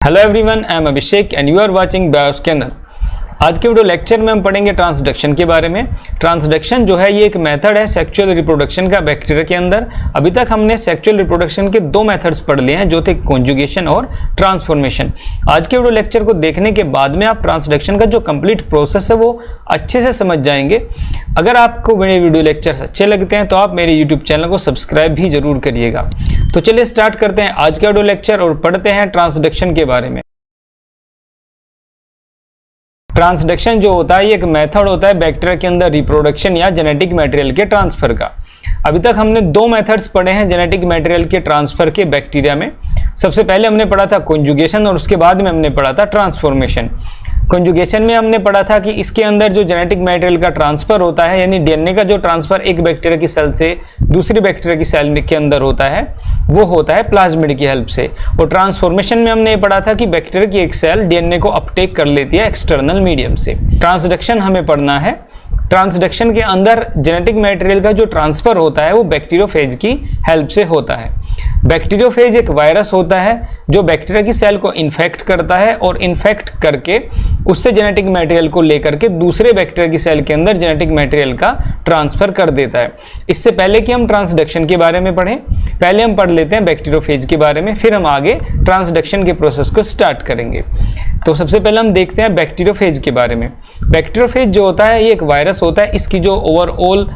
Hello everyone, I am Abhishek and you are watching Bioscanner. आज के video lecture में हम पढ़ेंगे ट्रांसडक्शन के बारे में। ट्रांसडक्शन जो है ये एक मेथड है सेक्सुअल रिप्रोडक्शन का बैक्टीरिया के अंदर। अभी तक हमने सेक्सुअल रिप्रोडक्शन के दो मेथड्स पढ़ लिए हैं जो थे कॉन्जुगेशन और ट्रांसफॉर्मेशन। आज के वीडियो लेक्चर को देखने के बाद में आप ट्रांसडक्शन का जो कंप्लीट प्रोसेस है वो अच्छे से समझ जाएंगे। अगर आपको मेरे वीडियो लेक्चर्स अच्छे लगते हैं तो आप मेरे यूट्यूब चैनल को सब्सक्राइब भी जरूर करिएगा। तो चलिए स्टार्ट करते हैं आज का वीडियो लेक्चर और पढ़ते हैं ट्रांसडक्शन के बारे में। ट्रांसडक्शन जो होता है ये एक मेथड होता है बैक्टीरिया के अंदर रिप्रोडक्शन या जेनेटिक मटेरियल के ट्रांसफर का। अभी तक हमने दो मेथड्स पढ़े हैं जेनेटिक मटेरियल के ट्रांसफर के बैक्टीरिया में। सबसे पहले हमने पढ़ा था कॉन्जुगेशन और उसके बाद में हमने पढ़ा था ट्रांसफॉर्मेशन। कॉन्जुगेशन में हमने पढ़ा था कि इसके अंदर जो जेनेटिक मटेरियल का ट्रांसफर होता है यानी डीएनए का जो ट्रांसफर एक बैक्टीरिया की सेल से दूसरी बैक्टीरिया की सेल के अंदर होता है वो होता है प्लाज्मिड की हेल्प से। और ट्रांसफॉर्मेशन में हमने पढ़ा था कि बैक्टीरिया की एक सेल डीएनए को अपटेक कर लेती है एक्सटर्नल मीडियम से। ट्रांसडक्शन हमें पढ़ना है। ट्रांसडक्शन के अंदर जेनेटिक मटेरियल का जो ट्रांसफर होता है वो बैक्टीरियोफेज की हेल्प से होता है। बैक्टीरियोफेज एक वायरस होता है जो बैक्टीरिया की सेल को इन्फेक्ट करता है और इन्फेक्ट करके उससे जेनेटिक मटेरियल को लेकर के दूसरे बैक्टीरिया की सेल के अंदर जेनेटिक मटेरियल का ट्रांसफर कर देता है। इससे पहले कि हम ट्रांसडक्शन के बारे में पढ़ें, पहले हम पढ़ लेते हैं बैक्टीरियोफेज के बारे में, फिर हम आगे ट्रांसडक्शन के प्रोसेस को स्टार्ट करेंगे। तो सबसे पहले हम देखते हैं बैक्टीरियोफेज के बारे में। बैक्टीरियोफेज जो होता है ये एक वायरस होता है। इसकी जो ओवरऑल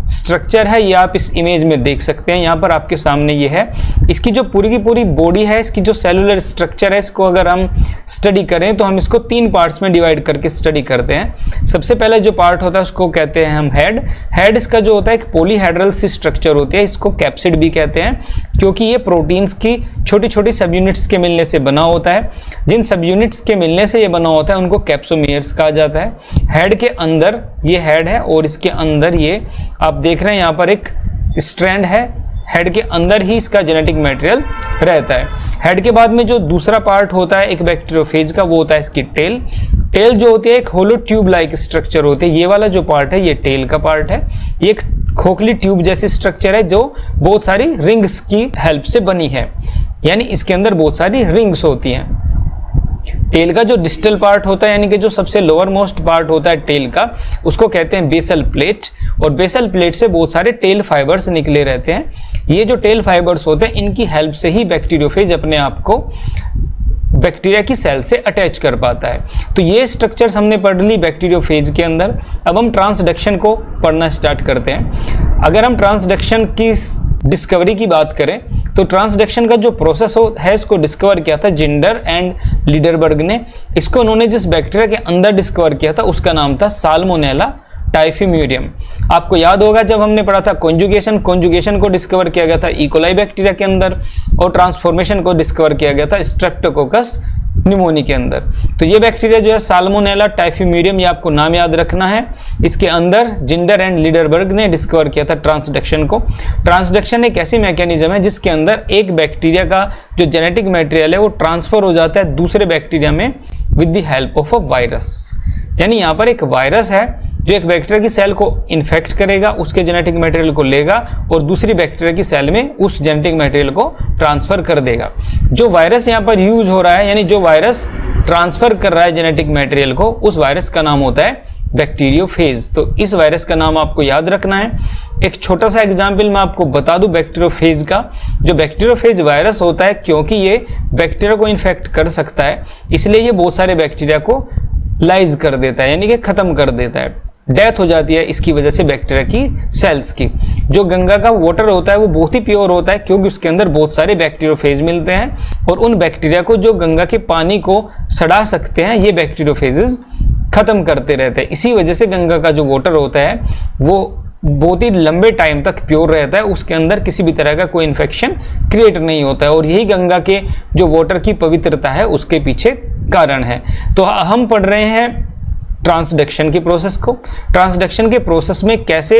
स्ट्रक्चर है ये आप इस इमेज में देख सकते हैं, यहाँ पर आपके सामने ये है। इसकी जो पूरी की पूरी बॉडी है, इसकी जो सेलुलर स्ट्रक्चर है, इसको अगर हम स्टडी करें तो हम इसको तीन पार्ट्स में डिवाइड करके स्टडी करते हैं। सबसे पहला जो पार्ट होता है उसको कहते हैं हम हेड। हेड इसका जो होता है एक पॉलीहेड्रल सी स्ट्रक्चर होती है, इसको कैप्सिड भी कहते हैं क्योंकि ये प्रोटीन्स की छोटी छोटी सब यूनिट्स के मिलने से बना होता है। जिन सब यूनिट्स के मिलने से ये बना होता है उनको कैप्सोमियर्स कहा जाता है। हेड के अंदर ये हेड है और इसके अंदर ये आप देख रहे हैं यहाँ पर एक स्ट्रैंड है। हेड के अंदर ही इसका जेनेटिक मटेरियल रहता है। हेड के बाद में जो दूसरा पार्ट होता है एक बैक्टीरियोफेज का वो होता है इसकी टेल। टेल जो होती है एक होलो ट्यूब लाइक स्ट्रक्चर होती है। ये वाला जो पार्ट है ये टेल का पार्ट है। ये एक खोखली ट्यूब जैसी स्ट्रक्चर है जो बहुत सारी रिंग्स की हेल्प से बनी है, यानी इसके अंदर बहुत सारी रिंग्स होती हैं। टेल का जो डिस्टल पार्ट होता है यानी कि जो सबसे लोअर मोस्ट पार्ट होता है टेल का उसको कहते हैं बेसल प्लेट। और बेसल प्लेट से बहुत सारे टेल फाइबर्स निकले रहते हैं। ये जो टेल फाइबर्स होते हैं इनकी हेल्प से ही बैक्टीरियोफेज अपने आप को बैक्टीरिया की सेल से अटैच कर पाता है। तो ये स्ट्रक्चर्स हमने पढ़ ली बैक्टीरियोफेज के अंदर। अब हम ट्रांसडक्शन को पढ़ना स्टार्ट करते हैं। अगर हम ट्रांसडक्शन की डिस्कवरी की बात करें तो ट्रांसडक्शन का जो प्रोसेस है इसको डिस्कवर किया था जिंडर एंड लीडरबर्ग ने। इसको उन्होंने जिस बैक्टीरिया के अंदर डिस्कवर किया था उसका नाम था साल्मोनेला टाइफिम्यूरियम। आपको याद होगा जब हमने पढ़ा था कॉन्जुगेशन को डिस्कवर किया गया था इकोलाई बैक्टीरिया के अंदर और ट्रांसफॉर्मेशन को डिस्कवर किया गया था स्ट्रेप्टोकोकस निमोनी के अंदर। तो ये बैक्टीरिया जो है साल्मोनेला टाइफिम्यूरियम, ये आपको नाम याद रखना है। इसके अंदर जिंडर एंड लीडरबर्ग ने डिस्कवर किया था ट्रांसडक्शन को। ट्रांसडक्शन एक ऐसी मैकेनिज्म है जिसके अंदर एक बैक्टीरिया का जो जेनेटिक मटेरियल है वो ट्रांसफर हो जाता है दूसरे बैक्टीरिया में with the help of a virus. यानी यहाँ पर एक वायरस है जो एक बैक्टीरिया की सेल को इन्फेक्ट करेगा, उसके जेनेटिक मटेरियल को लेगा और दूसरी बैक्टीरिया की सेल में उस जेनेटिक मटेरियल को ट्रांसफर कर देगा। जो वायरस यहाँ पर यूज हो रहा है यानी जो वायरस ट्रांसफर कर रहा है जेनेटिक मटेरियल को, उस वायरस का नाम होता है बैक्टीरियोफेज। तो इस वायरस का नाम आपको याद रखना है। एक छोटा सा एग्जाम्पल मैं आपको बता दूं बैक्टीरियोफेज का। जो बैक्टीरियोफेज वायरस होता है क्योंकि ये बैक्टीरिया को इन्फेक्ट कर सकता है इसलिए ये बहुत सारे बैक्टीरिया को लाइज कर देता है यानी कि खत्म कर देता है। डेथ हो जाती है इसकी वजह से बैक्टीरिया की सेल्स की। जो गंगा का वाटर होता है वो बहुत ही प्योर होता है क्योंकि उसके अंदर बहुत सारे बैक्टीरियोफेज मिलते हैं और उन बैक्टीरिया को जो गंगा के पानी को सड़ा सकते हैं ये बैक्टीरियोफेजेस खत्म करते रहते हैं। इसी वजह से गंगा का जो वाटर होता है वो बहुत ही लंबे टाइम तक प्योर रहता है, उसके अंदर किसी भी तरह का कोई इन्फेक्शन क्रिएट नहीं होता है और यही गंगा के जो वाटर की पवित्रता है उसके पीछे कारण है। तो हम पढ़ रहे हैं ट्रांसडक्शन के प्रोसेस को। ट्रांसडक्शन के प्रोसेस में कैसे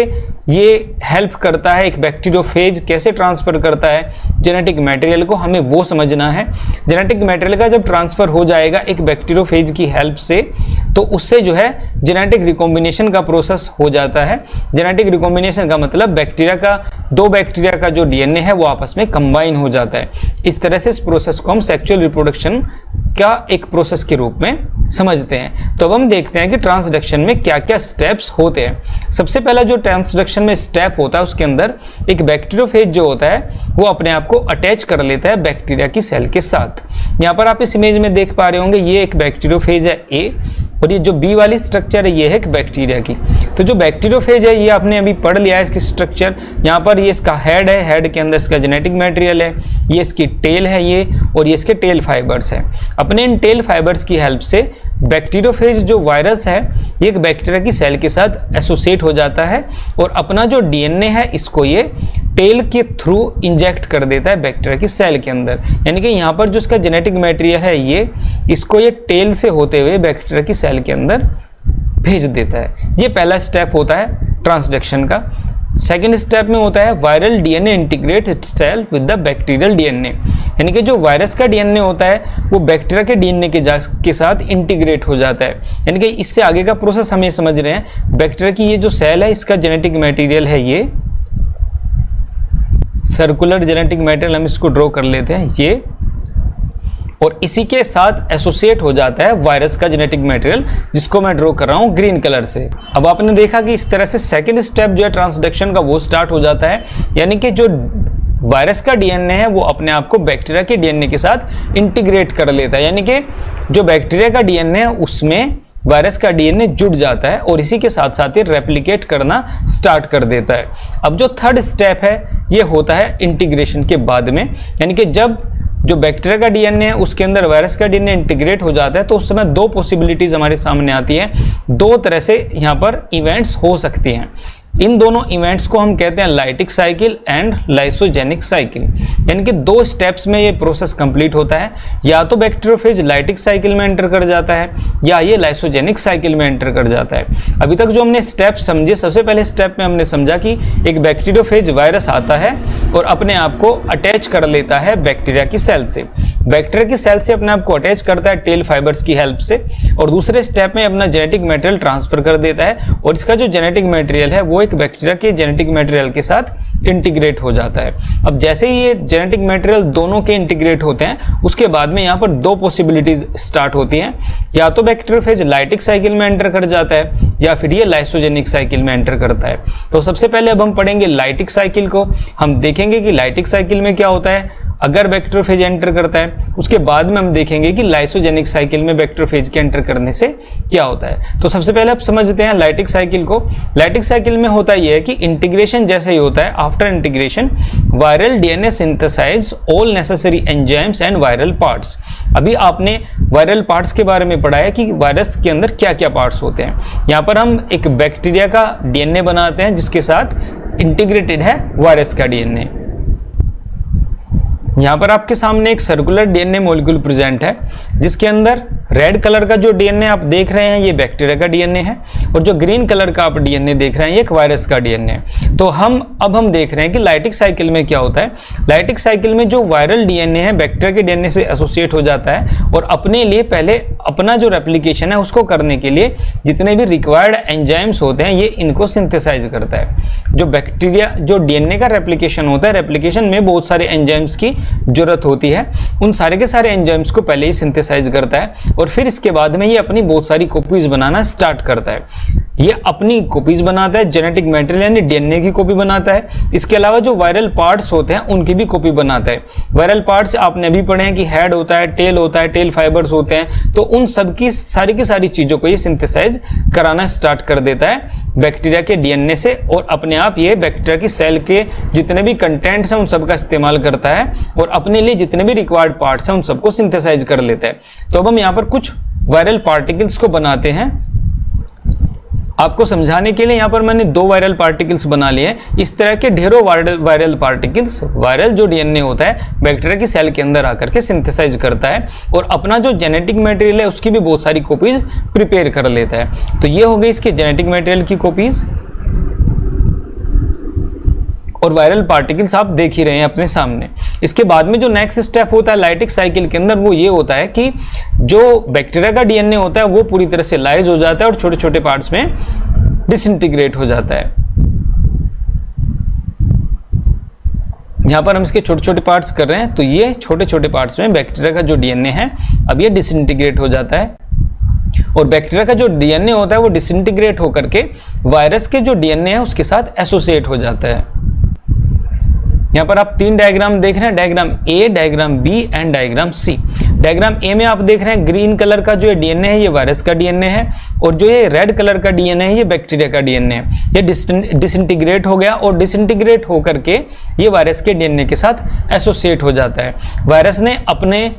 ये हेल्प करता है, एक बैक्टीरियोफेज कैसे ट्रांसफर करता है जेनेटिक मटेरियल को, हमें वो समझना है। जेनेटिक मटेरियल का जब ट्रांसफर हो जाएगा एक बैक्टीरियोफेज की हेल्प से तो उससे जो है जेनेटिक रिकॉम्बिनेशन का प्रोसेस हो जाता है। जेनेटिक रिकॉम्बिनेशन का मतलब बैक्टीरिया का, दो बैक्टीरिया का जो डीएनए है वो आपस में कंबाइन हो जाता है। इस तरह से इस प्रोसेस को हम सेक्सुअल रिप्रोडक्शन का एक प्रोसेस के रूप में समझते हैं। तो अब हम देखते हैं कि ट्रांसडक्शन में क्या क्या स्टेप्स होते हैं। सबसे पहला जो ट्रांसडक्शन में स्टेप होता है उसके अंदर एक बैक्टीरियोफेज जो होता है वो अपने आप को अटैच कर लेता है बैक्टीरिया की सेल के साथ। यहाँ पर आप इस इमेज में देख पा रहे होंगे ये एक बैक्टीरियोफेज है ए, और ये जो बी वाली स्ट्रक्चर है ये है एक बैक्टीरिया की। तो जो बैक्टीरियोफेज है ये आपने अभी पढ़ लिया है इसकी स्ट्रक्चर। यहाँ पर ये इसका हेड है, हेड के अंदर इसका जेनेटिक मटेरियल है, ये इसकी टेल है ये, और ये इसके टेल फाइबर्स है। अपने इन टेल फाइबर्स की हेल्प से बैक्टीरियोफेज जो वायरस है ये एक बैक्टीरिया की सेल के साथ एसोसिएट हो जाता है और अपना जो डीएनए है इसको ये टेल के थ्रू इंजेक्ट कर देता है बैक्टीरिया की सेल के अंदर। यानी कि यहाँ पर जो इसका जेनेटिक मटेरियल है ये इसको ये टेल से होते हुए बैक्टीरिया की सेल के अंदर भेज देता है। ये पहला स्टेप होता है ट्रांसडक्शन का। सेकेंड स्टेप में होता है viral DNA integrate itself with the bacterial DNA, यानी कि जो वायरस का डीएनए होता है वो बैक्टीरिया के डीएनए के साथ इंटीग्रेट हो जाता है। यानी कि इससे आगे का प्रोसेस हम ये समझ रहे हैं, बैक्टीरिया की ये जो सेल है इसका जेनेटिक मटेरियल है ये सर्कुलर जेनेटिक मटेरियल, हम इसको ड्रॉ कर लेते हैं ये, और इसी के साथ एसोसिएट हो जाता है वायरस का जेनेटिक मटेरियल जिसको मैं ड्रॉ कर रहा हूं ग्रीन कलर से। अब आपने देखा कि इस तरह से सेकंड स्टेप जो है ट्रांसडक्शन का वो स्टार्ट हो जाता है, यानी कि जो वायरस का डीएनए है वो अपने आप को बैक्टीरिया के डीएनए के साथ इंटीग्रेट कर लेता है। यानी कि जो बैक्टीरिया का डीएनए है उसमें वायरस का डीएनए जुड़ जाता है और इसी के साथ साथ ये रेप्लिकेट करना स्टार्ट कर देता है। अब जो थर्ड स्टेप है ये होता है इंटीग्रेशन के बाद में, यानी कि जब जो बैक्टीरिया का डीएनए है उसके अंदर वायरस का डीएनए इंटीग्रेट हो जाता है तो उस समय दो पॉसिबिलिटीज हमारे सामने आती हैं। दो तरह से यहाँ पर इवेंट्स हो सकती हैं। इन दोनों इवेंट्स को हम कहते हैं lytic cycle and lysogenic cycle, यानी कि दो स्टेप्स में ये प्रोसेस कंप्लीट होता है। या तो बैक्टीरियोफेज लाइटिक साइकिल में एंटर कर जाता है या ये लाइसोजेनिक साइकिल में एंटर कर जाता है। अभी तक जो हमने स्टेप समझे, सबसे पहले स्टेप में हमने समझा कि एक बैक्टीरियोफेज वायरस आता है और अपने आप को अटैच कर लेता है बैक्टीरिया की सेल से। बैक्टीरिया की सेल से अपने आप को अटैच करता है टेल फाइबर्स की हेल्प से, और दूसरे स्टेप में अपना जेनेटिक मटेरियल ट्रांसफर कर देता है और इसका जो जेनेटिक मटेरियल है वो एक बैक्टीरिया के जेनेटिक मटेरियल के साथ इंटीग्रेट हो जाता है। अब जैसे ही ये जेनेटिक मटेरियल दोनों के इंटीग्रेट होते हैं उसके बाद में यहाँ पर दो पॉसिबिलिटीज स्टार्ट होती हैं, या तो बैक्टीरियोफेज लाइटिक साइकिल में एंटर कर जाता है या फिर ये लाइसोजेनिक साइकिल में एंटर करता है। तो सबसे पहले अब हम पढ़ेंगे लाइटिक साइकिल को। हम देखेंगे कि लाइटिक साइकिल में क्या होता है अगर बैक्टीरियोफेज एंटर करता है, उसके बाद में हम देखेंगे कि लाइसोजेनिक साइकिल में बैक्टीरियोफेज के एंटर करने से क्या होता है। तो सबसे पहले आप समझते हैं लाइटिक साइकिल को। लाइटिक साइकिल में होता यह है कि इंटीग्रेशन जैसे ही होता है, after integration viral DNA synthesize all necessary enzymes and viral parts. अभी आपने वायरल पार्ट्स के बारे में पढ़ा है कि वायरस के अंदर क्या क्या पार्ट्स होते हैं। यहाँ पर हम एक बैक्टीरिया का डीएनए बनाते हैं जिसके साथ इंटीग्रेटेड है वायरस का डीएनए। यहाँ पर आपके सामने एक सर्कुलर डीएनए मॉलिक्यूल प्रेजेंट है जिसके अंदर रेड कलर का जो डीएनए आप देख रहे हैं ये बैक्टीरिया का डीएनए है, और जो ग्रीन कलर का आप डीएनए देख रहे हैं ये एक वायरस का डीएनए है। तो अब हम देख रहे हैं कि लाइटिक साइकिल में क्या होता है। लाइटिक साइकिल में जो वायरल डीएनए है बैक्टीरिया के डीएनए से एसोसिएट हो जाता है और अपने लिए पहले अपना जो रेप्लिकेशन है उसको करने के लिए जितने भी रिक्वायर्ड एंजाइम्स होते हैं ये इनको सिंथेसाइज करता है। जो बैक्टीरिया जो डीएनए का रेप्लिकेशन होता है, रेप्लिकेशन में बहुत सारे एंजाइम्स की जरूरत होती है, उन सारे के सारे एंजाइम्स को पहले ही सिंथेसाइज करता है और फिर इसके बाद में ये अपनी बहुत सारी कॉपीज बनाना स्टार्ट करता है। ये अपनी कॉपीज बनाता है, जेनेटिक मटेरियल यानी डीएनए की कॉपी बनाता है। इसके अलावा जो वायरल पार्ट्स होते हैं उनकी भी कॉपी बनाता है। वायरल पार्ट्स आपने भी पढ़े हैं कि हेड होता है, टेल होता है, टेल फाइबर्स होते हैं, तो उन सब की सारी चीजों को ये सिंथेसाइज कराना स्टार्ट कर देता है बैक्टीरिया के डीएनए से, और अपने आप ये बैक्टीरिया की सेल के जितने भी कंटेंट्स हैं उन सब का इस्तेमाल करता है और अपने लिए जितने भी रिक्वायर्ड पार्ट्स हैं उन सबको सिंथेसाइज कर लेता है। तो अब हम यहाँ पर कुछ वायरल पार्टिकल्स को बनाते हैं। आपको समझाने के लिए यहाँ पर मैंने दो वायरल पार्टिकल्स बना लिए हैं। इस तरह के ढेरों वायरल पार्टिकल्स वायरल जो डीएनए होता है बैक्टीरिया की सेल के अंदर आकर के सिंथेसाइज करता है और अपना जो जेनेटिक मटेरियल है उसकी भी बहुत सारी कॉपीज प्रिपेयर कर लेता है। तो ये हो गई इसके जेनेटिक मटेरियल की कॉपीज। और वायरल पार्टिकल्स आप देख ही रहे हैं अपने सामने। इसके बाद में जो नेक्स्ट स्टेप होता है लाइटिक साइकिल के अंदर, वो ये होता है कि जो बैक्टीरिया का डीएनए होता है वो पूरी तरह से लाइज हो जाता है और छोटे छोटे पार्ट्स में डिसइंटीग्रेट हो जाता है। यहाँ पर हम इसके छोटे छोटे पार्ट्स कर रहे हैं, तो ये छोटे छोटे पार्ट्स में बैक्टीरिया का जो डीएनए है अब ये डिसइंटीग्रेट हो जाता है और बैक्टीरिया का जो डीएनए होता है वो डिसइंटीग्रेट होकर के वायरस के जो डीएनए है उसके साथ एसोसिएट हो जाता है। यहाँ पर आप 3 डायग्राम देख रहे हैं, diagram A, diagram B and diagram C. Diagram A में आप देख रहे हैं ग्रीन कलर का जो डीएनए है ये वायरस का डीएनए है और जो ये रेड कलर का डीएनए है ये बैक्टीरिया का डीएनए है। ये डिसइंटीग्रेट हो गया और डिसइंटीग्रेट होकर के ये वायरस के डीएनए के साथ एसोसिएट हो जाता है। वायरस ने अपने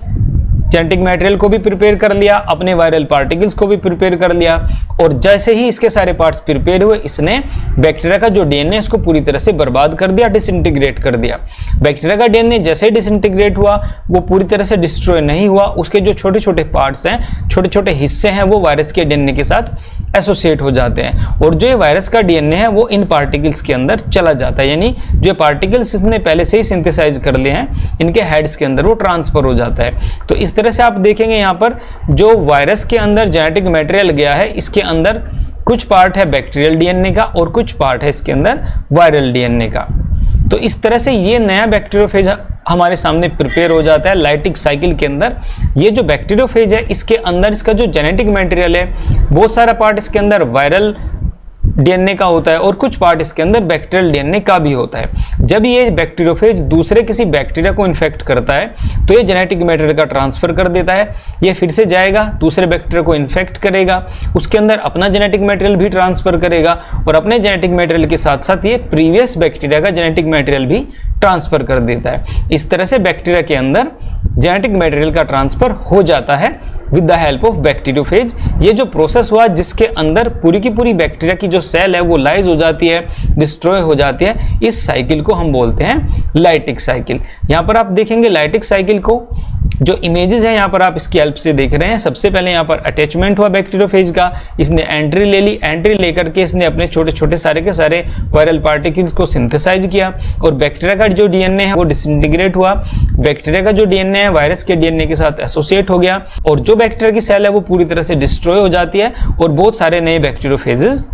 जेनेटिक मटेरियल को भी प्रिपेयर कर लिया, अपने वायरल पार्टिकल्स को भी प्रिपेयर कर लिया और जैसे ही इसके सारे पार्ट्स प्रिपेयर हुए इसने बैक्टीरिया का जो डीएनए इसको पूरी तरह से बर्बाद कर दिया, डिसइंटीग्रेट कर दिया। बैक्टीरिया का डीएनए जैसे ही डिसइंटीग्रेट हुआ वो पूरी तरह से डिस्ट्रॉय नहीं हुआ, उसके जो छोटे छोटे पार्ट्स हैं, छोटे छोटे हिस्से हैं वो वायरस के डीएनए के साथ एसोसिएट हो जाते हैं और जो ये वायरस का डीएनए है वो इन पार्टिकल्स के अंदर चला जाता है, यानी जो पार्टिकल्स इसने पहले से ही सिंथेसाइज कर लिए हैं इनके हेड्स के अंदर वो ट्रांसफर हो जाता है। तो इस तरह से आप देखेंगे यहाँ पर जो वायरस के अंदर जेनेटिक मटेरियल गया है इसके अंदर कुछ पार्ट है बैक्टीरियल डीएनए का और कुछ पार्ट है इसके अंदर वायरल डीएनए का। तो इस तरह से ये नया बैक्टीरियोफेज हमारे सामने प्रिपेयर हो जाता है लाइटिक साइकिल के अंदर। ये जो बैक्टीरियोफेज है इसके अंदर इसका जो जेनेटिक मटेरियल है बहुत सारा पार्ट इसके अंदर वायरल डीएनए का होता है और कुछ पार्ट इसके अंदर बैक्टीरियल डीएनए का भी होता है। जब ये बैक्टीरियोफेज दूसरे किसी बैक्टीरिया को इन्फेक्ट करता है तो ये जेनेटिक मटेरियल का ट्रांसफर कर देता है, ये फिर से जाएगा दूसरे बैक्टीरिया को इन्फेक्ट करेगा, उसके अंदर अपना जेनेटिक मटेरियल भी ट्रांसफर करेगा और अपने जेनेटिक मटेरियल के साथ साथ ये प्रीवियस बैक्टीरिया का जेनेटिक मटेरियल भी ट्रांसफर कर देता है। इस तरह से बैक्टीरिया के अंदर जेनेटिक मटेरियल का ट्रांसफर हो जाता है with the help of bacteriophage. ये जो प्रोसेस हुआ जिसके अंदर पूरी की पूरी बैक्टीरिया की जो सेल है वो लाइज हो जाती है, डिस्ट्रॉय हो जाती है, इस साइकिल को हम बोलते हैं लाइटिक साइकिल। यहाँ पर आप देखेंगे लाइटिक साइकिल को जो इमेजेस है यहाँ पर आप इसकी हेल्प से देख रहे हैं। सबसे पहले यहाँ पर अटैचमेंट हुआ बैक्टीरियोफेज का, इसने एंट्री ले ली, एंट्री लेकर के इसने अपने छोटे छोटे सारे के सारे वायरल पार्टिकल्स को सिंथेसाइज किया और बैक्टीरिया का जो डीएनए है वो डिसइंटीग्रेट हुआ, बैक्टीरिया का जो डीएनए है वायरस के डीएनए के साथ एसोसिएट हो गया और जो बैक्टीरिया की सेल है वो पूरी तरह से डिस्ट्रॉय हो जाती है और बहुत सारे नए बैक्टीरियोफेजेस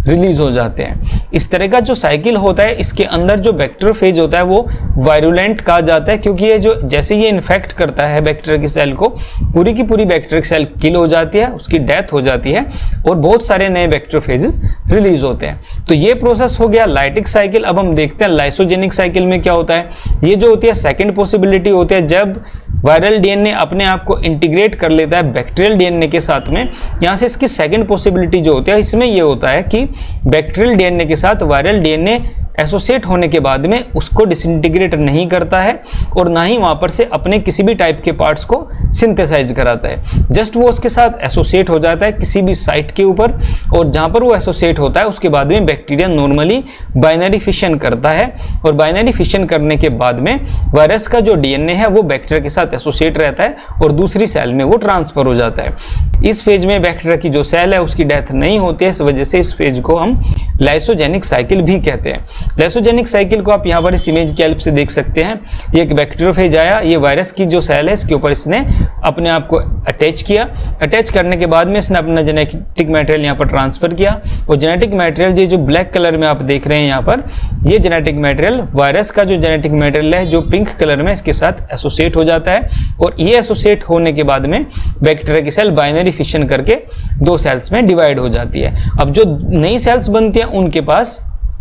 रिलीज हो जाते हैं। इस तरह का जो साइकिल होता है इसके अंदर जो बैक्टीरियोफेज होता है वो वायरुलेंट कहा जाता है क्योंकि ये जो जैसे ये इन्फेक्ट करता है बैक्टीरिया की सेल को पूरी की पूरी बैक्टीरिया की सेल किल हो जाती है, उसकी डेथ हो जाती है और बहुत सारे नए बैक्टीरियोफेजेस रिलीज होते हैं। तो ये प्रोसेस हो गया लाइटिक साइकिल। अब हम देखते हैं लाइसोजेनिक साइकिल में क्या होता है। ये जो होती है सेकेंड पॉसिबिलिटी होती है जब वायरल डीएनए अपने आप को इंटीग्रेट कर लेता है बैक्टीरियल डीएनए के साथ में। यहाँ से इसकी सेकंड पॉसिबिलिटी जो होती है इसमें ये होता है कि बैक्टीरियल डीएनए के साथ वायरल डीएनए एसोसिएट होने के बाद में उसको डिसइंटीग्रेट नहीं करता है और ना ही वहाँ पर से अपने किसी भी टाइप के पार्ट्स को सिंथेसाइज कराता है। जस्ट वो उसके साथ एसोसिएट हो जाता है किसी भी साइट के ऊपर और जहाँ पर वो एसोसिएट होता है उसके बाद में बैक्टीरिया नॉर्मली बाइनरी फिशन करता है और बाइनरी फिशन करने के बाद में वायरस का जो डीएनए है वो बैक्टीरिया के साथ एसोसिएट रहता है और दूसरी सेल में वो ट्रांसफर हो जाता है। इस फेज में बैक्टीरिया की जो सेल है उसकी डेथ नहीं होती है, इस वजह से इस फेज को हम लाइसोजेनिक साइकिल भी कहते हैं। लाइसोजेनिक साइकिल को आप यहाँ पर इस इमेज की हेल्प से देख सकते हैं। ये एक बैक्टीरियोफेज आया, ये वायरस की जो सेल है इसके ऊपर इसने अपने आप को अटैच किया। अटैच करने के बाद में इसने अपना जेनेटिक मटेरियल यहाँ पर ट्रांसफर किया और जेनेटिक मटेरियल ये जो ब्लैक कलर में आप देख रहे हैं यहाँ पर, ये जेनेटिक मटेरियल वायरस का जो जेनेटिक मटेरियल है जो पिंक कलर में इसके साथ एसोसिएट हो जाता है और ये एसोसिएट होने के बाद में बैक्टीरिया की सेल बाइनरी फिशन करके दो सेल्स में डिवाइड हो जाती है। अब जो नई सेल्स बनती हैं उनके पास,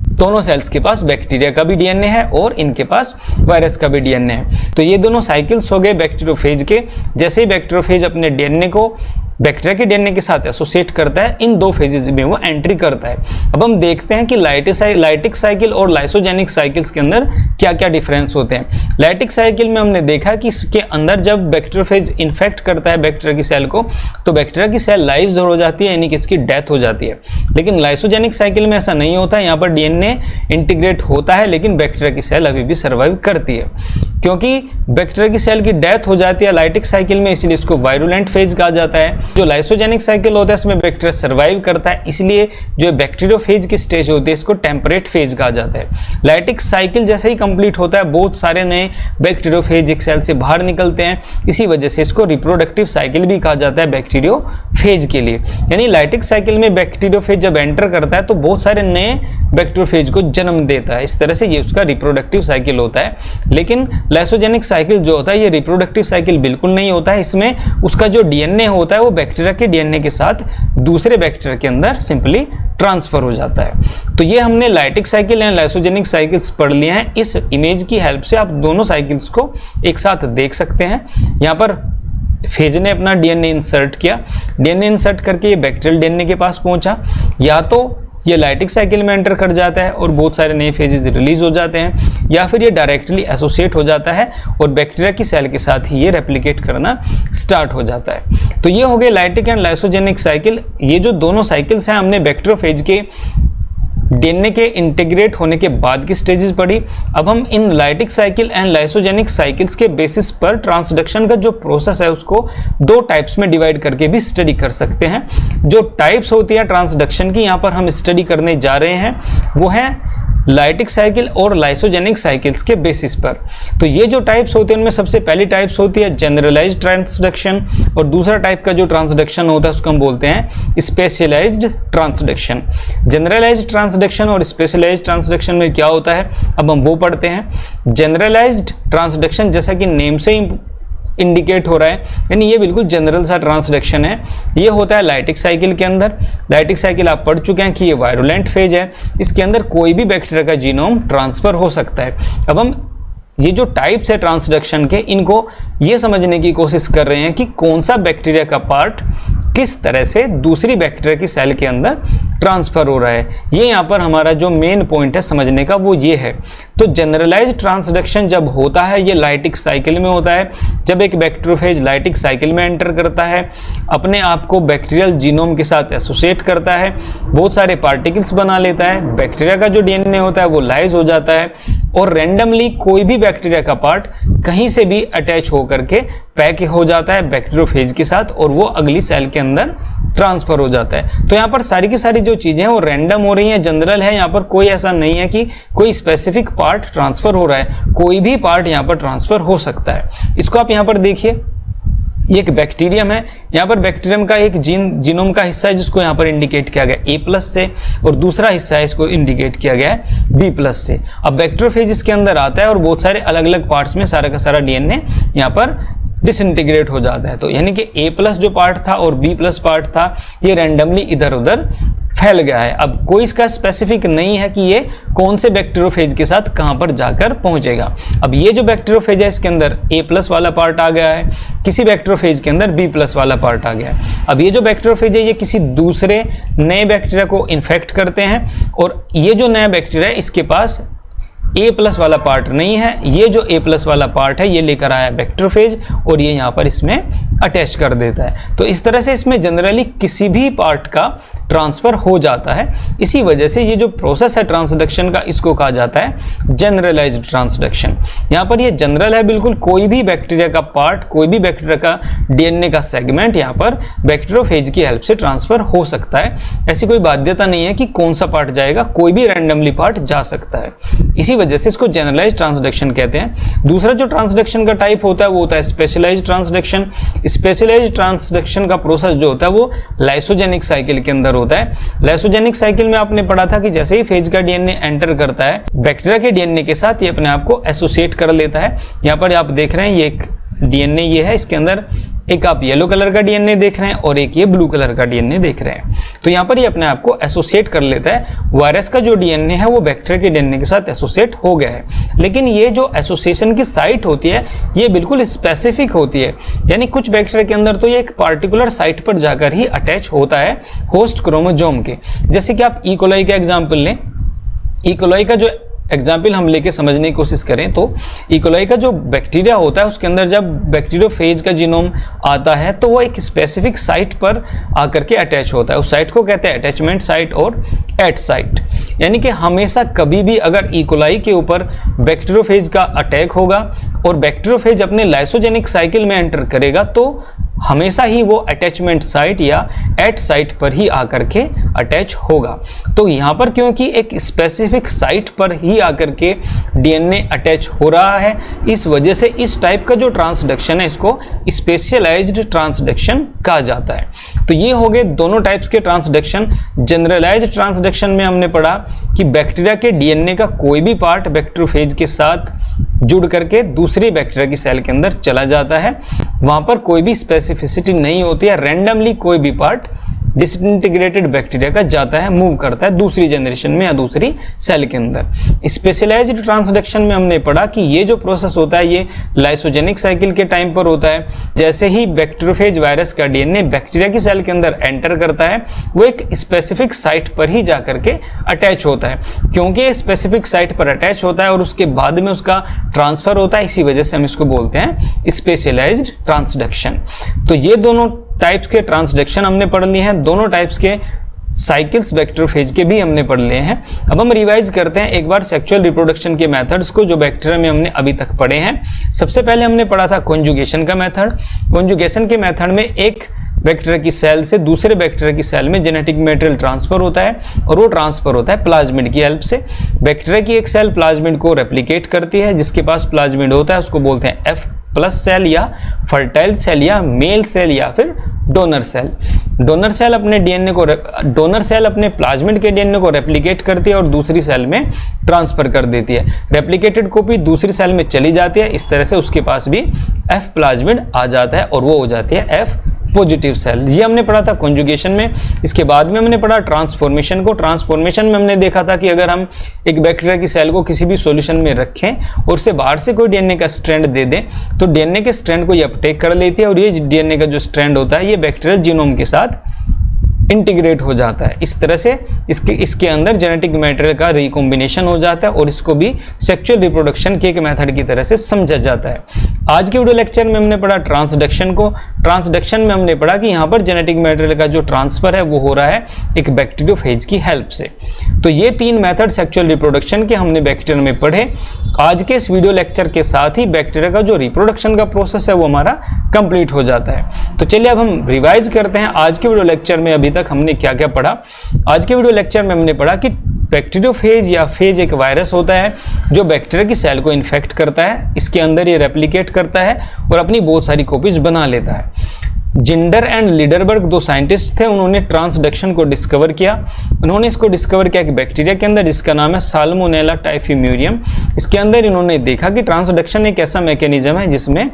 दोनों सेल्स के पास बैक्टीरिया का भी डीएनए है और इनके पास वायरस का भी डीएनए है। तो ये दोनों साइकिल्स हो गए बैक्टीरियोफेज के। जैसे ही बैक्टीरियोफेज अपने डीएनए को बैक्टीरिया के डीएनए के साथ एसोसिएट करता है, इन दो फेजेस में वो एंट्री करता है। अब हम देखते हैं कि लाइटिक साइकिल और लाइसोजेनिक साइकिल्स के अंदर क्या क्या डिफरेंस होते हैं। लाइटिक साइकिल में हमने देखा कि इसके अंदर जब बैक्टीरियोफेज इन्फेक्ट करता है बैक्टीरिया की सेल को तो बैक्टीरिया की सेल लाइज हो जाती है, यानी कि इसकी डेथ हो जाती है। लेकिन लाइसोजेनिक साइकिल में ऐसा नहीं होता है, यहाँ पर डीएनए इंटीग्रेट होता है लेकिन बैक्टीरिया की सेल अभी भी सर्वाइव करती है। क्योंकि बैक्टीरिया की सेल की डेथ हो जाती है लाइटिक साइकिल में, इसीलिए इसको वायरुलेंट फेज कहा जाता है। जो लाइसोजेनिक साइकिल होता है इसमें बैक्टीरिया सर्वाइव करता है, इसलिए जो बैक्टीरियोफेज की स्टेज होती है इसको टेम्परेट फेज कहा जाता है। लाइटिक साइकिल जैसे ही कंप्लीट होता है बहुत सारे नए बैक्टीरियोफेज एक सेल से बाहर निकलते हैं, इसी वजह से इसको रिप्रोडक्टिव साइकिल भी कहा जाता है बैक्टीरियोफेज के लिए। यानी लाइटिक साइकिल में बैक्टीरियोफेज जब एंटर करता है तो बहुत सारे नए बैक्टीरियोफेज को जन्म देता है, इस तरह से ये उसका रिप्रोडक्टिव साइकिल होता है। लेकिन लाइसोजेनिक साइकिल जो होता है ये रिप्रोडक्टिव साइकिल बिल्कुल नहीं होता है, इसमें उसका जो डीएनए होता है वो बैक्टीरिया के डीएनए के साथ दूसरे बैक्टीरिया के अंदर सिंपली ट्रांसफर हो जाता है। तो ये हमने lytic cycle and lysogenic cycles पढ़ लिए हैं। इस इमेज की हेल्प से आप दोनों साइकिल्स को एक साथ देख सकते हैं। यहाँ पर फेज ने अपना डीएनए इंसर्ट किया, डीएनए इंसर्ट करके ये बैक्टीरियल डीएनए के पास पहुंचा, या तो ये लाइटिक साइकिल में एंटर कर जाता है और बहुत सारे नए फेजेस रिलीज हो जाते हैं, या फिर ये डायरेक्टली एसोसिएट हो जाता है और बैक्टीरिया की सेल के साथ ही ये रेप्लिकेट करना स्टार्ट हो जाता है। तो ये हो गए लाइटिक एंड लाइसोजेनिक साइकिल। ये जो दोनों साइकिल्स हैं हमने बैक्टीरियोफेज के डीएनए के इंटीग्रेट होने के बाद की स्टेजेस पढ़ी। अब हम इन lytic cycle and lysogenic cycles के बेसिस पर ट्रांसडक्शन का जो प्रोसेस है उसको दो टाइप्स में डिवाइड करके भी स्टडी कर सकते हैं। जो टाइप्स होती है ट्रांसडक्शन की यहाँ पर हम स्टडी करने जा रहे हैं वो है लाइटिक साइकिल और लाइसोजेनिक साइकिल्स के बेसिस पर। तो ये जो टाइप्स होते हैं उनमें सबसे पहली टाइप्स होती है जनरलाइज्ड ट्रांसडक्शन, और दूसरा टाइप का जो ट्रांसडक्शन होता है उसको हम बोलते हैं स्पेशलाइज्ड ट्रांसडक्शन। जनरलाइज्ड ट्रांसडक्शन और स्पेशलाइज्ड ट्रांसडक्शन में क्या होता है अब हम वो पढ़ते हैं। जनरलाइज्ड ट्रांसडक्शन जैसा कि नेम से ही इंडिकेट हो रहा है, यानी ये बिल्कुल जनरल सा ट्रांसडक्शन है। ये होता है लाइटिक साइकिल के अंदर। लाइटिक साइकिल आप पढ़ चुके हैं कि ये वायरुलेंट फेज है, इसके अंदर कोई भी बैक्टीरिया का जीनोम ट्रांसफर हो सकता है। अब हम ये जो टाइप्स है ट्रांसडक्शन के इनको ये समझने की कोशिश कर रहे हैं कि कौन सा बैक्टीरिया का पार्ट किस तरह से दूसरी बैक्टीरिया की सेल के अंदर ट्रांसफर हो रहा है। ये यहाँ पर हमारा जो मेन पॉइंट है समझने का वो ये है। तो जनरलाइज्ड ट्रांसडक्शन जब होता है ये लाइटिक साइकिल में होता है, जब एक बैक्टीरियोफेज लाइटिक साइकिल में एंटर करता है, अपने आप को बैक्टीरियल जीनोम के साथ एसोसिएट करता है, बहुत सारे पार्टिकल्स बना लेता है, बैक्टीरिया का जो डीएनए होता है वो लाइज हो जाता है और रैंडमली कोई भी बैक्टीरिया का पार्ट कहीं से भी अटैच होकर के पैक हो जाता है बैक्टीरियोफेज के साथ और वो अगली सेल के अंदर ट्रांसफर हो जाता है। तो यहाँ पर सारी की सारी जो चीजें हैं वो रैंडम हो रही हैं, जनरल है। यहाँ पर कोई ऐसा नहीं है कि कोई स्पेसिफिक पार्ट ट्रांसफर हो रहा है, कोई भी पार्ट यहाँ पर ट्रांसफर हो सकता है। इसको आप यहाँ पर देखिए, ये एक बैक्टीरियम है। यहाँ पर बैक्टीरियम का एक जीनोम का हिस्सा है जिसको यहाँ पर इंडिकेट किया गया A+ से, और दूसरा हिस्सा है इसको इंडिकेट किया गया है B+ से। अब बैक्टीरियोफेज इसके अंदर आता है और बहुत सारे अलग अलग पार्ट्स में सारा का सारा डीएनए यहाँ पर डिसइंटीग्रेट हो जाता है। तो यानी कि A+ जो पार्ट था और B+ पार्ट था ये रैंडमली इधर उधर फैल गया है। अब कोई इसका स्पेसिफिक नहीं है कि ये कौन से बैक्टीरियोफेज के साथ कहां पर जाकर पहुंचेगा। अब ये जो बैक्टीरियोफेज है इसके अंदर A+ वाला पार्ट आ गया है, किसी बैक्टीरियोफेज के अंदर B+ वाला पार्ट आ गया है। अब ये जो बैक्टीरियोफेज है ये किसी दूसरे नए बैक्टीरिया को इन्फेक्ट करते हैं और ये जो नया बैक्टीरिया है इसके पास A+ वाला पार्ट नहीं है, ये जो A+ वाला पार्ट है ये लेकर आया बैक्टीरियोफेज और ये यहाँ पर इसमें अटैच कर देता है। तो इस तरह से इसमें जनरली किसी भी पार्ट का ट्रांसफर हो जाता है। इसी वजह से ये जो प्रोसेस है ट्रांसडक्शन का इसको कहा जाता है जनरलाइज्ड ट्रांसडक्शन। यहाँ पर ये जनरल है, बिल्कुल कोई भी बैक्टीरिया का पार्ट, कोई भी बैक्टीरिया का डीएनए का सेगमेंट यहाँ पर बैक्टीरियोफेज की हेल्प से ट्रांसफर हो सकता है। ऐसी कोई बाध्यता नहीं है कि कौन सा पार्ट जाएगा, कोई भी रैंडमली पार्ट जा सकता है। इसी वजह से इसको जनरलाइज्ड ट्रांसडक्शन कहते हैं। दूसरा जो ट्रांसडक्शन का टाइप होता है वो होता है स्पेशलाइज्ड ट्रांसडक्शन। स्पेशलाइज्ड ट्रांसडक्शन का प्रोसेस जो होता है वो लाइसोजेनिक साइकिल के अंदर होता है। लाइसोजेनिक साइकिल में आपने पढ़ा था कि जैसे ही फेज का डीएनए एंटर करता है बैक्टीरिया के डीएनए के साथ ये अपने आप को एसोसिएट कर लेता है। यहाँ पर आप देख रहे हैं ये एक डीएनए ये है, इसके अंदर एक आप येलो कलर का डीएनए देख रहे हैं और एक ये ब्लू कलर का डीएनए देख रहे हैं। तो यहाँ पर ये अपने आप को एसोसिएट कर लेता है। वायरस का जो डीएनए है वो बैक्टीरिया के डीएनए के साथ एसोसिएट हो गया है, लेकिन ये जो एसोसिएशन की साइट होती है ये बिल्कुल स्पेसिफिक होती है। यानी कुछ बैक्टीरिया के अंदर तो ये एक पार्टिकुलर साइट पर जाकर ही अटैच होता है होस्ट क्रोमोसोम के। जैसे कि आप ई कोलाई का एग्जाम्पल लें, ई कोलाई का जो एग्जाम्पल हम लेके समझने की कोशिश करें तो ई कोलाई का जो बैक्टीरिया होता है उसके अंदर जब बैक्टीरियोफेज का जीनोम आता है तो वो एक स्पेसिफिक साइट पर आकर के अटैच होता है। उस साइट को कहते हैं अटैचमेंट साइट और एट साइट। यानी कि हमेशा कभी भी अगर ई कोलाई के ऊपर बैक्टीरियोफेज का अटैक होगा और बैक्टीरियोफेज अपने लाइसोजेनिक साइकिल में एंटर करेगा तो हमेशा ही वो अटैचमेंट साइट या एट साइट पर ही आकर के अटैच होगा। तो यहाँ पर क्योंकि एक स्पेसिफिक साइट पर ही आकर के डीएनए अटैच हो रहा है, इस वजह से इस टाइप का जो ट्रांसडक्शन है इसको स्पेशलाइज्ड ट्रांसडक्शन कहा जाता है। तो ये हो गए दोनों टाइप्स के ट्रांसडक्शन। जनरलाइज्ड ट्रांसडक्शन में हमने पढ़ा कि बैक्टीरिया के डीएनए का कोई भी पार्ट बैक्टीरियोफेज के साथ जुड़ करके दूसरी बैक्टीरिया की सेल के अंदर चला जाता है, वहां पर कोई भी स्पेसिफिसिटी नहीं होती है, रैंडमली कोई भी पार्ट डिसइंटीग्रेटेड बैक्टीरिया का जाता है, मूव करता है दूसरी जनरेशन में या दूसरी सेल के अंदर। स्पेशलाइज्ड ट्रांसडक्शन में हमने पढ़ा कि ये जो प्रोसेस होता है ये लाइसोजेनिक साइकिल के टाइम पर होता है। जैसे ही बैक्टीरियोफेज वायरस का डीएनए बैक्टीरिया की सेल के अंदर एंटर करता है, वो एक स्पेसिफिक साइट पर ही जाकर के अटैच होता है। क्योंकि स्पेसिफिक साइट पर अटैच होता है और उसके बाद में उसका ट्रांसफर होता है, इसी वजह से हम इसको बोलते हैं स्पेशलाइज्ड ट्रांसडक्शन। तो ये दोनों टाइप्स के ट्रांसडक्शन हमने पढ़ लिए हैं, दोनों टाइप्स के साइकिल्स बैक्टीरियोफेज के भी हमने पढ़ लिए हैं। अब हम रिवाइज करते हैं एक बार सेक्सुअल रिप्रोडक्शन के मेथड्स को जो बैक्टीरिया में हमने अभी तक पढ़े हैं। सबसे पहले हमने पढ़ा था कॉन्जुगेशन का मेथड। कॉन्जुगेशन के मेथड में एक बैक्टीरिया की सेल से दूसरे बैक्टीरिया की सेल में जेनेटिक मटेरियल ट्रांसफर होता है और वो ट्रांसफर होता है प्लाज्मिड की हेल्प से। बैक्टीरिया की एक सेल प्लाज्मिड को रेप्लिकेट करती है, जिसके पास प्लाज्मिड होता है उसको बोलते हैं F प्लस सेल या फर्टाइल सेल या मेल सेल या फिर डोनर सेल। डोनर सेल अपने प्लाज्मिड के डीएनए को रेप्लिकेट करती है और दूसरी सेल में ट्रांसफर कर देती है। रेप्लिकेटेड कॉपी दूसरी सेल में चली जाती है, इस तरह से उसके पास भी F प्लाज्मिड आ जाता है और वो हो जाती है F पॉजिटिव सेल। ये हमने पढ़ा था कॉन्जुगेशन में। इसके बाद में हमने पढ़ा ट्रांसफॉर्मेशन को। ट्रांसफॉर्मेशन में हमने देखा था कि अगर हम एक बैक्टीरिया की सेल को किसी भी सॉल्यूशन में रखें और उसे बाहर से कोई डीएनए का स्ट्रैंड दे दें तो डीएनए के स्ट्रैंड को ये अपटेक कर लेती है और ये डीएनए का जो स्ट्रैंड होता है ये बैक्टीरियल जीनोम के साथ इंटीग्रेट हो जाता है। इस तरह से इसके अंदर जेनेटिक मटेरियल का रिकॉम्बिनेशन हो जाता है और इसको भी सेक्सुअल रिप्रोडक्शन के एक मेथड की तरह से समझा जाता है। आज के वीडियो लेक्चर में हमने पढ़ा ट्रांसडक्शन को। ट्रांसडक्शन में हमने पढ़ा कि यहाँ पर जेनेटिक मटेरियल का जो ट्रांसफर है वो हो रहा है एक बैक्टीरियोफेज की हेल्प से। तो ये तीन मेथड सेक्सुअल रिप्रोडक्शन के हमने बैक्टीरिया में पढ़े। आज के इस वीडियो लेक्चर के साथ ही बैक्टीरिया का जो रिप्रोडक्शन का प्रोसेस है वो हमारा कंप्लीट हो जाता है। तो चलिए अब हम रिवाइज करते हैं आज के वीडियो लेक्चर में अभी तक हमने क्या क्या पढ़ा। आज के वीडियो लेक्चर में हमने पढ़ा कि बैक्टीरियोफेज या फेज एक वायरस होता है जो बैक्टीरिया की सेल को इन्फेक्ट करता है, इसके अंदर ये रेप्लिकेट करता है और अपनी बहुत सारी कॉपीज बना लेता है। जिंडर एंड लीडरबर्ग दो साइंटिस्ट थे, उन्होंने ट्रांसडक्शन को डिस्कवर किया। उन्होंने इसको डिस्कवर किया कि बैक्टीरिया के अंदर जिसका नाम है साल्मोनेला टाइफिम्यूरियम, इसके अंदर इन्होंने देखा कि ट्रांसडक्शन एक ऐसा मैकेनिज्म है जिसमें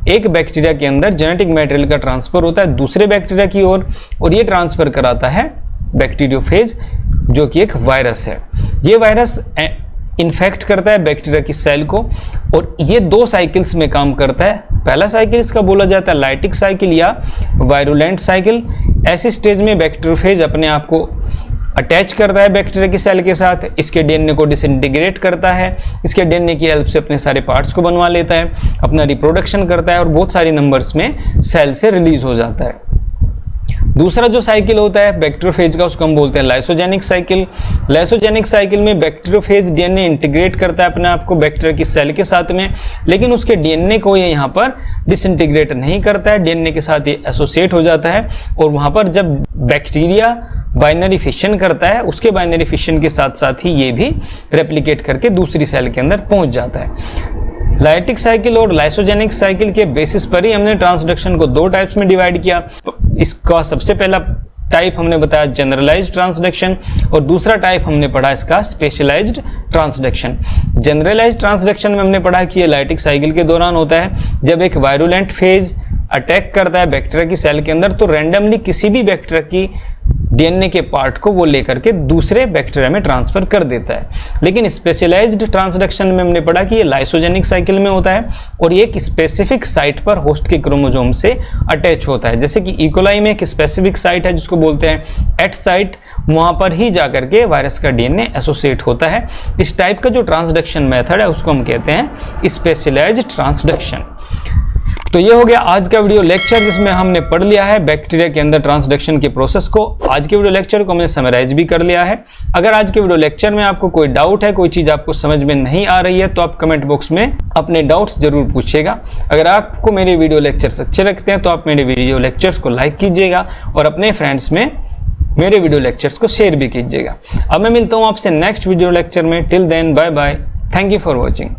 एक बैक्टीरिया के अंदर जेनेटिक मटेरियल का ट्रांसफर होता है दूसरे बैक्टीरिया की ओर और ये ट्रांसफर कराता है बैक्टीरियोफेज जो कि एक वायरस है। ये वायरस इन्फेक्ट करता है बैक्टीरिया की सेल को और ये दो साइकिल्स में काम करता है। पहला साइकिल इसका बोला जाता है लाइटिक साइकिल या वायरुलेंट साइकिल। ऐसे स्टेज में बैक्टीरियोफेज अपने आप को अटैच करता है बैक्टीरिया की सेल के साथ, इसके डीएनए को डिसइंटीग्रेट करता है, इसके डीएनए की हेल्प से अपने सारे पार्ट्स को बनवा लेता है, अपना रिप्रोडक्शन करता है और बहुत सारी नंबर्स में सेल से रिलीज हो जाता है। दूसरा जो साइकिल होता है बैक्टीरियोफेज का उसको हम बोलते हैं लाइसोजेनिक साइकिल। लाइसोजेनिक साइकिल में बैक्टीरियोफेज डीएनए इंटीग्रेट करता है अपने आप को बैक्टीरिया की सेल के साथ में, लेकिन उसके डीएनए को ये यहाँ पर डिसइंटीग्रेट नहीं करता है, डीएनए के साथ ये एसोसिएट हो जाता है और वहाँ पर जब बैक्टीरिया बाइनरी फिशन करता है उसके बाइनरी फिशन के साथ साथ ही ये भी रेप्लिकेट करके दूसरी सेल के अंदर पहुँच जाता है। लाइटिक साइकिल और लाइसोजेनिक साइकिल के बेसिस पर ही हमने ट्रांसडक्शन को दो टाइप्स में डिवाइड किया। इसका सबसे पहला टाइप हमने बताया जनरलाइज्ड ट्रांसडक्शन और दूसरा टाइप हमने पढ़ा इसका स्पेशलाइज्ड ट्रांसडक्शन। जनरलाइज्ड ट्रांसडक्शन में हमने पढ़ा कि ये लाइटिक साइकिल के दौरान होता है जब एक वायरुलेंट फेज अटैक करता है बैक्टीरिया की सेल के अंदर तो रैंडमली किसी भी बैक्टीरिया की डीएनए के पार्ट को वो लेकर के दूसरे बैक्टीरिया में ट्रांसफर कर देता है। लेकिन स्पेशलाइज्ड ट्रांसडक्शन में हमने पढ़ा कि ये लाइसोजेनिक साइकिल में होता है और ये एक स्पेसिफिक साइट पर होस्ट के क्रोमोसोम से अटैच होता है। जैसे कि इकोलाई में एक स्पेसिफिक साइट है जिसको बोलते हैं एट साइट, वहां पर ही जाकर के वायरस का डीएनए एसोसिएट होता है। इस टाइप का जो ट्रांसडक्शन मेथड है उसको हम कहते हैं स्पेशलाइज्ड ट्रांसडक्शन। तो ये हो गया आज का वीडियो लेक्चर, जिसमें हमने पढ़ लिया है बैक्टीरिया के अंदर ट्रांसडक्शन के प्रोसेस को। आज के वीडियो लेक्चर को हमने समराइज भी कर लिया है। अगर आज के वीडियो लेक्चर में आपको कोई डाउट है, कोई चीज़ आपको समझ में नहीं आ रही है, तो आप कमेंट बॉक्स में अपने डाउट्स जरूर पूछिएगा। अगर आपको मेरे वीडियो लेक्चर्स अच्छे लगते हैं तो आप मेरे वीडियो लेक्चर्स को लाइक कीजिएगा और अपने फ्रेंड्स में मेरे वीडियो लेक्चर्स को शेयर भी कीजिएगा। अब मैं मिलता हूँ आपसे नेक्स्ट वीडियो लेक्चर में। Till then bye bye, thank you for watching.